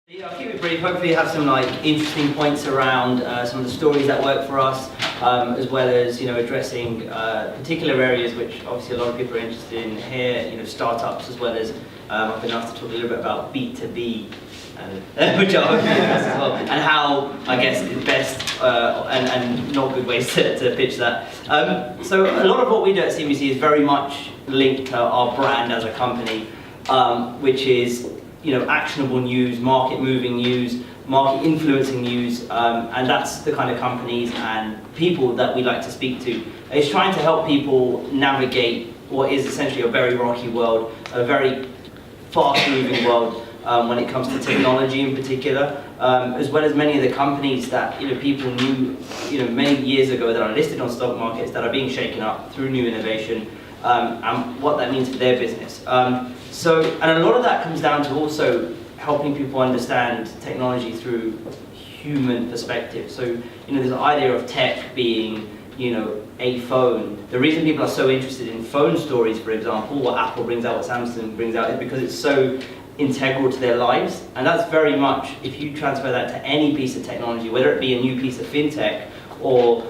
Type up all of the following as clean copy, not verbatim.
Yeah, I'll keep it brief. Hopefully you have some interesting points around some of the stories that work for us, as well as addressing particular areas which obviously a lot of people are interested in here, startups, as well as I've been asked to talk a little bit about B2B, which are as well, and how I guess is best and not good ways to pitch that. So a lot of what we do at CNBC is very much linked to our brand as a company, which is actionable news, market-moving news, market-influencing news, and that's the kind of companies and people that we like to speak to. It's trying to help people navigate what is essentially a very rocky world, a very fast-moving world when it comes to technology in particular, as well as many of the companies that people knew many years ago that are listed on stock markets that are being shaken up through new innovation, and what that means for their business. And a lot of that comes down to also helping people understand technology through human perspective. So, this idea of tech being, a phone. The reason people are so interested in phone stories, for example, what Apple brings out, what Samsung brings out, is because it's so integral to their lives. And that's very much, if you transfer that to any piece of technology, whether it be a new piece of fintech or,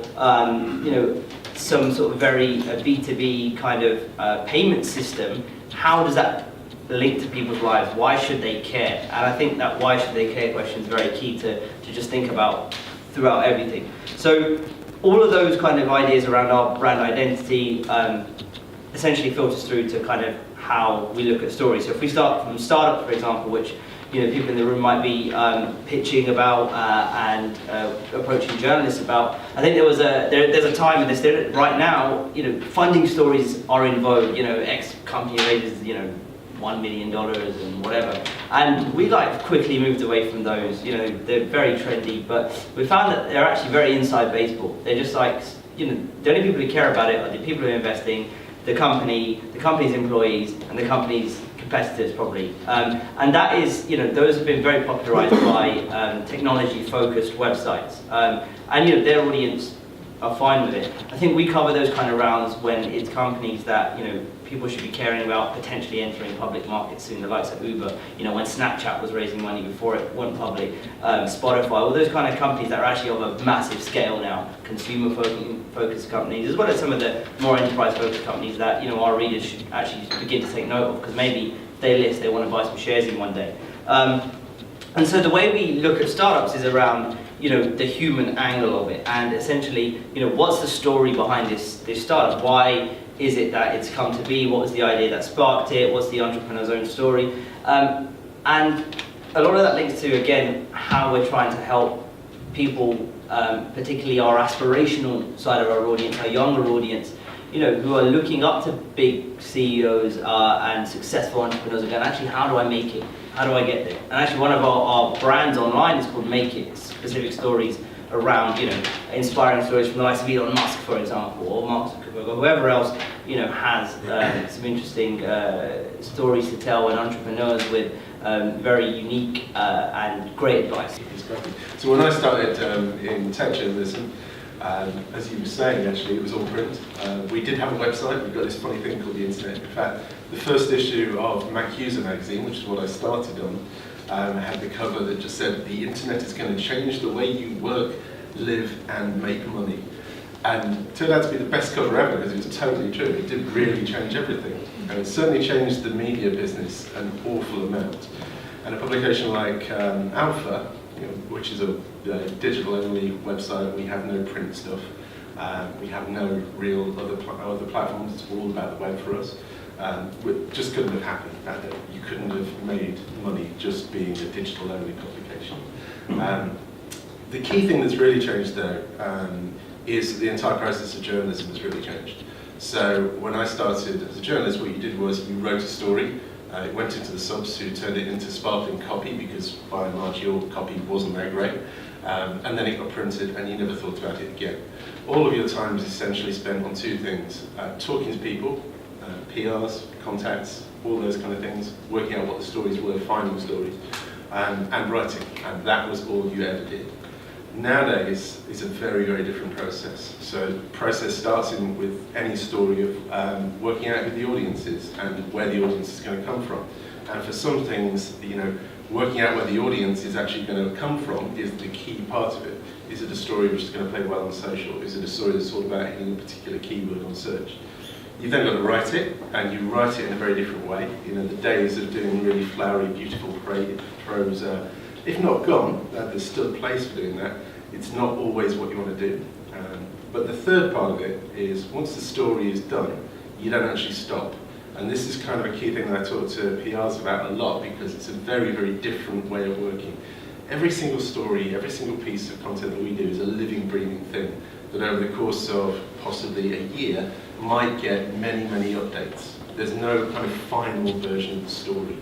some sort of very B2B kind of payment system, how does that link to people's lives? Why should they care? And I think that why should they care question is very key to just think about throughout everything. So all of those kind of ideas around our brand identity essentially filters through to kind of how we look at stories. So if we start from startup, for example, which people in the room might be pitching about and approaching journalists about. I think there's a time in this. Right now, funding stories are in vogue. X company raises $1 million and whatever, and we quickly moved away from those. They're very trendy, but we found that they're actually very inside baseball. They're just the only people who care about it are the people who are investing, the company's employees, and the company's competitors probably. And that is, those have been very popularized by technology-focused websites, and their audience are fine with it. I think we cover those kind of rounds when it's companies that people should be caring about potentially entering public markets soon, the likes of Uber, when Snapchat was raising money before it went public, Spotify, all those kind of companies that are actually of a massive scale now, consumer-focused companies, as well as some of the more enterprise-focused companies that our readers should actually begin to take note of, because maybe they want to buy some shares in one day. And so the way we look at startups is around the human angle of it, and essentially, what's the story behind this startup? Why is it that it's come to be? What was the idea that sparked it? What's the entrepreneur's own story? And a lot of that links to, again, how we're trying to help people, particularly our aspirational side of our audience, our younger audience, who are looking up to big CEOs and successful entrepreneurs, and going, actually, how do I make it? How do I get there? And actually, one of our brands online is called Make It, specific stories around, inspiring stories from the likes of Elon Musk, for example, or Mark Zuckerberg, or whoever else, has some interesting stories to tell, and entrepreneurs with very unique and great advice. So when I started in tech journalism, as you were saying, actually, it was all print. We did have a website. We've got this funny thing called the internet. In fact, the first issue of Mac User magazine, which is what I started on, had the cover that just said, the internet is going to change the way you work, live, and make money. And it turned out to be the best cover ever, because it was totally true. It did really change everything. And it certainly changed the media business an awful amount. And a publication like Alpha, which is a digital-only website, we have no print stuff. We have no real other platforms. It's all about the web for us. It just couldn't have happened that day. You couldn't have made money just being a digital-only publication. The key thing that's really changed, though, is the entire process of journalism has really changed. So when I started as a journalist, what you did was you wrote a story. It went into the subs, who turned it into sparkling copy, because by and large your copy wasn't that great. And then it got printed, and you never thought about it again. All of your time is essentially spent on two things: talking to people, PRs, contacts, all those kind of things, working out what the stories were, finding stories, and writing. And that was all you ever did. Nowadays, it's a very, very different process. So the process starts with any story of working out who the audience is and where the audience is going to come from. And for some things, Working out where the audience is actually going to come from is the key part of it. Is it a story which is going to play well on social? Is it a story that's all about hitting a particular keyword on search? You've then got to write it, and you write it in a very different way. You know, the days of doing really flowery, beautiful prose, if not gone, there's still a place for doing that. It's not always what you want to do. But the third part of it is, once the story is done, you don't actually stop. And this is kind of a key thing that I talk to PRs about a lot, because it's a very, very different way of working. Every single story, every single piece of content that we do is a living, breathing thing that over the course of possibly a year might get many, many updates. There's no kind of final version of the story.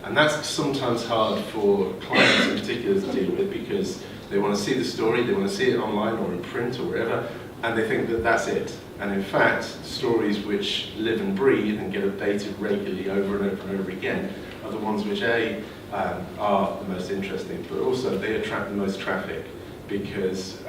And that's sometimes hard for clients in particular to deal with, because they want to see the story, they want to see it online or in print or wherever, and they think that that's it. And in fact, stories which live and breathe and get updated regularly over and over and over again are the ones which are the most interesting, but also they attract the most traffic, because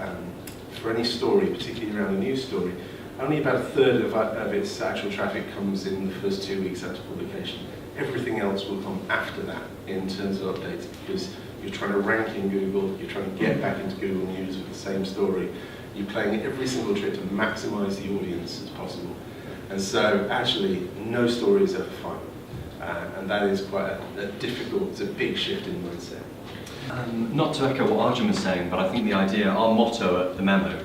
for any story, particularly around a news story, only about a third of its actual traffic comes in the first 2 weeks after publication. Everything else will come after that in terms of updates, because you're trying to rank in Google, you're trying to get back into Google News with the same story, you're playing every single trick to maximize the audience as possible. And so actually, no story is ever final. And that is quite a difficult, it's a big shift in mindset. Not to echo what Arjun was saying, but I think the idea, our motto at the Memo,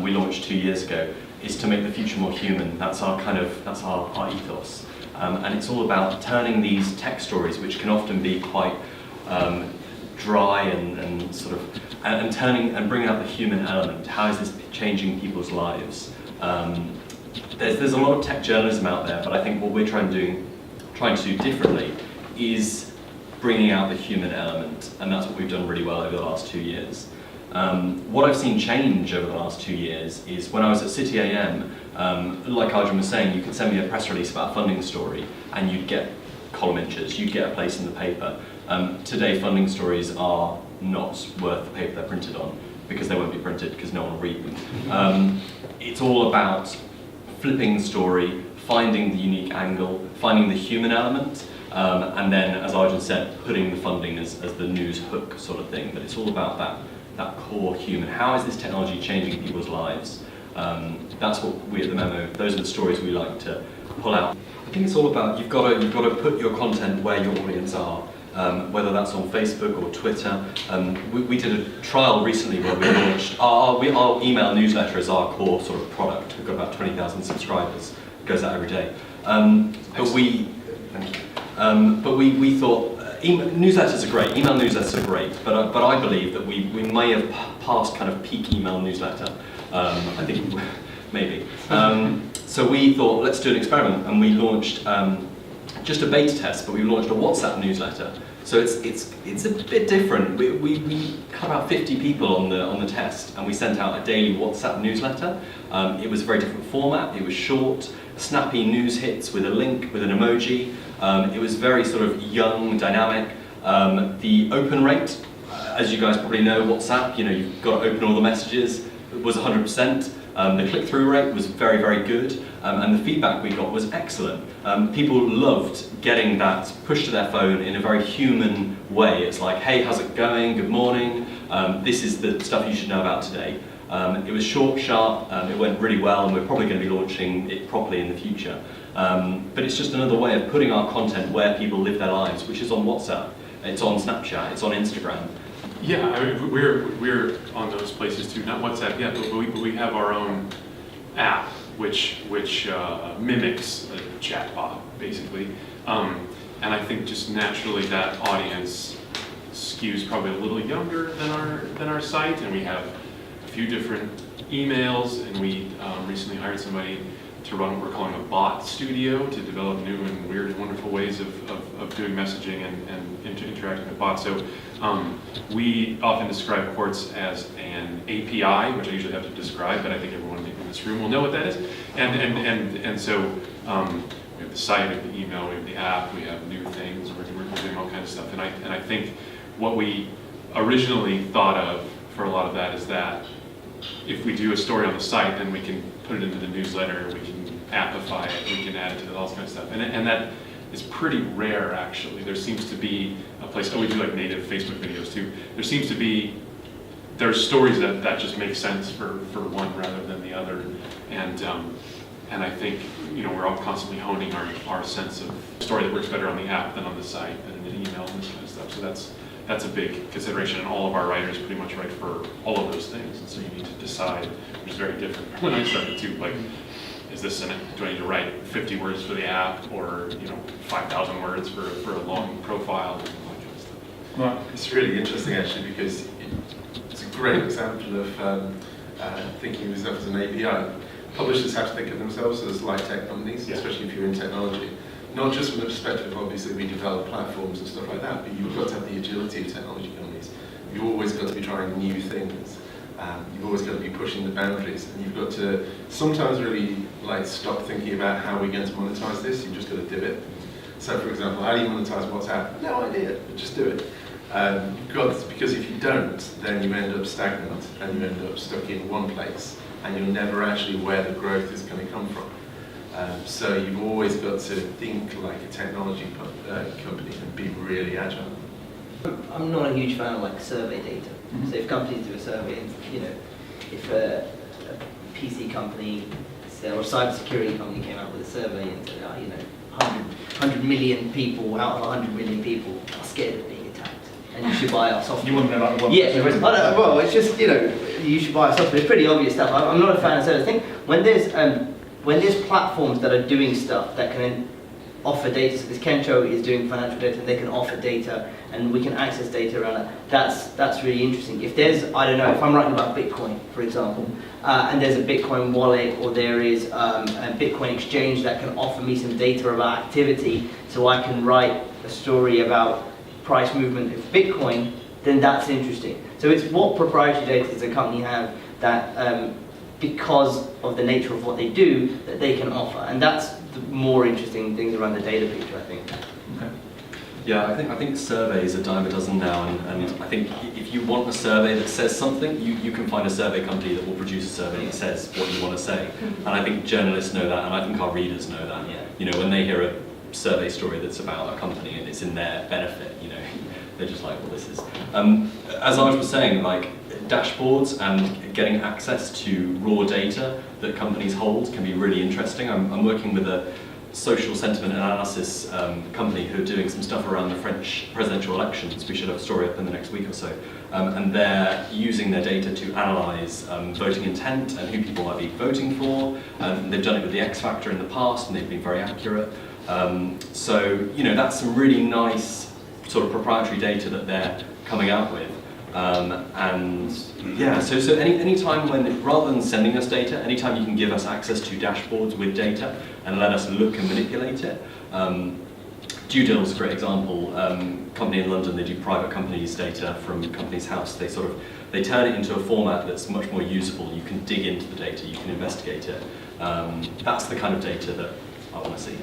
we launched 2 years ago, is to make the future more human. That's our our ethos. And it's all about turning these tech stories, which can often be quite dry and sort of, and turning and bringing out the human element. How is this changing people's lives? There's a lot of tech journalism out there, but I think what we're trying to do differently is bringing out the human element, and that's what we've done really well over the last 2 years. What I've seen change over the last 2 years is when I was at City AM, like Arjun was saying, you could send me a press release about a funding story and you'd get column inches, you'd get a place in the paper. Today funding stories are not worth the paper they're printed on, because they won't be printed because no one will read them. It's all about flipping the story, finding the unique angle, finding the human element, and then, as Arjun said, putting the funding as the news hook sort of thing. But it's all about that core human. How is this technology changing people's lives? That's what we at the Memo, those are the stories we like to pull out. I think it's all about, you've got to put your content where your audience are, whether that's on Facebook or Twitter. We did a trial recently where we launched our email newsletter as our core sort of product. We've got about 20,000 subscribers. It goes out every day. But we thought newsletters are great. Email newsletters are great. But I believe that we may have passed kind of peak email newsletter. I think maybe. So we thought, let's do an experiment, and we launched just a beta test, but we launched a WhatsApp newsletter. So it's a bit different. We had about 50 people on the test, and we sent out a daily WhatsApp newsletter. It was a very different format. It was short, snappy news hits with a link, with an emoji. It was very sort of young, dynamic. The open rate, as you guys probably know, WhatsApp, you've got to open all the messages, it was 100%. The click-through rate was very, very good, and the feedback we got was excellent. People loved getting that pushed to their phone in a very human way. It's like, hey, how's it going? Good morning. This is the stuff you should know about today. It was short, sharp, it went really well, and we're probably going to be launching it properly in the future. But it's just another way of putting our content where people live their lives, which is on WhatsApp, it's on Snapchat, it's on Instagram. Yeah, I mean, we're on those places too. Not WhatsApp yet, but we have our own app which mimics a chatbot basically, and I think just naturally that audience skews probably a little younger than our site, and we have a few different emails, and we recently hired somebody to run what we're calling a bot studio to develop new and weird and wonderful ways of doing messaging and interacting with bots. So we often describe Quartz as an API, which I usually have to describe, but I think everyone in this room will know what that is. And so we have the site, we have the email, we have the app, we have new things, we're doing all kinds of stuff. And I think what we originally thought of for a lot of that is that if we do a story on the site, then we can put it into the newsletter, we can appify it, we can add it to all this kind of stuff. And is pretty rare, actually. There seems to be a place, we do like native Facebook videos too. There's stories that just make sense for one rather than the other. And I think, we're all constantly honing our sense of story that works better on the app than on the site and in email and this kind of stuff. So that's a big consideration, and all of our writers pretty much write for all of those things. And so you need to decide, which is very different when I started too, like, do I need to write 50 words for the app, or 5,000 words for a long profile, and all that kind of stuff. Well, it's really interesting actually, because it's a great example of thinking of yourself as an API. Publishers have to think of themselves as light tech companies, Yeah. especially if you're in technology. Not just from the perspective of, obviously, we develop platforms and stuff like that, but you've got to have the agility of technology companies. You've always got to be trying new things. You've always got to be pushing the boundaries, and you've got to sometimes really stop thinking about how we're going to monetize this. You've just got to do it. So, for example, how do you monetize WhatsApp? No idea, but just do it. Because if you don't, then you end up stagnant, and you end up stuck in one place, and you're never actually where the growth is going to come from. So you've always got to think like a technology company and be really agile. I'm not a huge fan of survey data. Mm-hmm. So if companies do a survey, if a PC company or a cybersecurity company came out with a survey and said, 100 million people out of 100 million people are scared of being attacked, and you should buy our software. You want to know like what? Yeah, well, it's just, you should buy our software. It's pretty obvious stuff. I'm not a fan of surveys. I think when there's platforms that are doing stuff that can offer data, so this Kensho is doing financial data, and they can offer data, and we can access data around that. That's really interesting. If there's, I don't know, if I'm writing about Bitcoin, for example, and there's a Bitcoin wallet, or there is a Bitcoin exchange that can offer me some data about activity, so I can write a story about price movement of Bitcoin, then that's interesting. So it's what proprietary data does a company have that, because of the nature of what they do, that they can offer, and that's the more interesting things around the data picture, I think. Okay. Yeah, I think surveys are dime a dozen now, and I think if you want a survey that says something, you can find a survey company that will produce a survey that says what you want to say. And I think journalists know that, and I think our readers know that. Yeah. When they hear a survey story that's about a company and it's in their benefit, they're just like, well, this is. As I was saying, dashboards and getting access to raw data that companies hold can be really interesting. I'm working with a social sentiment analysis company who are doing some stuff around the French presidential elections. We should have a story up in the next week or so. And they're using their data to analyse voting intent and who people might be voting for. They've done it with the X Factor in the past, and they've been very accurate. So that's some really nice sort of proprietary data that they're coming out with. So any time when, rather than sending us data, anytime you can give us access to dashboards with data and let us look and manipulate it. DueDil is a great example. Company in London, they do private companies' data from Companies House. They turn it into a format that's much more usable. You can dig into the data, you can investigate it. That's the kind of data that I want to see.